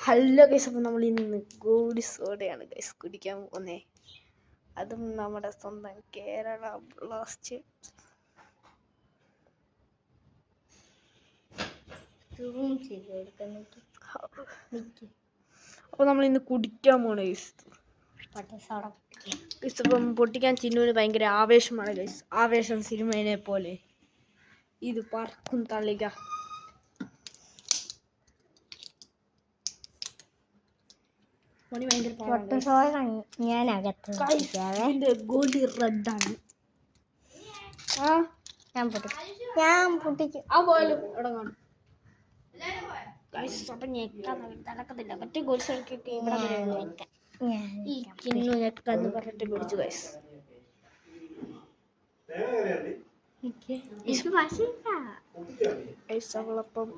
Hello guys, അപ്പം നമ്മൾ ഇന്ന് ഗോഡി സോഡയാണ് ഗൈസ് കുടിക്കാൻ പോകുന്നേ. അതും നമ്മുടെ സ്വന്തം കേരള ബ്ലാസ്റ്റ്. അപ്പോൾ നമ്മൾ ഇന്ന് കുടിക്കാൻ പോണേ ഗൈസ്. ഇപ്പം പൊട്ടിക്കാൻ ചിന്നുവിന് ഭയങ്കര ആവേശമാണ് ഗൈസ്. ആവേശം സിനിമയെ പോലെ ഇത് പറക്കും തള്ളിക. ഞാൻ അകത്ത് ഗോലി റെഡാണ്. ഞാൻ പൊട്ടിക്കും. ആ പോയാലും ഇവിടെ കാണും. അപ്പം ഞെക്കാൻ നടക്കത്തില്ല. മറ്റേ ഗോൾസൊക്കെ ഇവിടെ ഈ ചിന്നു ഞെക്കാന്ന് പറഞ്ഞിട്ട് പിടിച്ചു ഗൈസ്. അവളപ്പം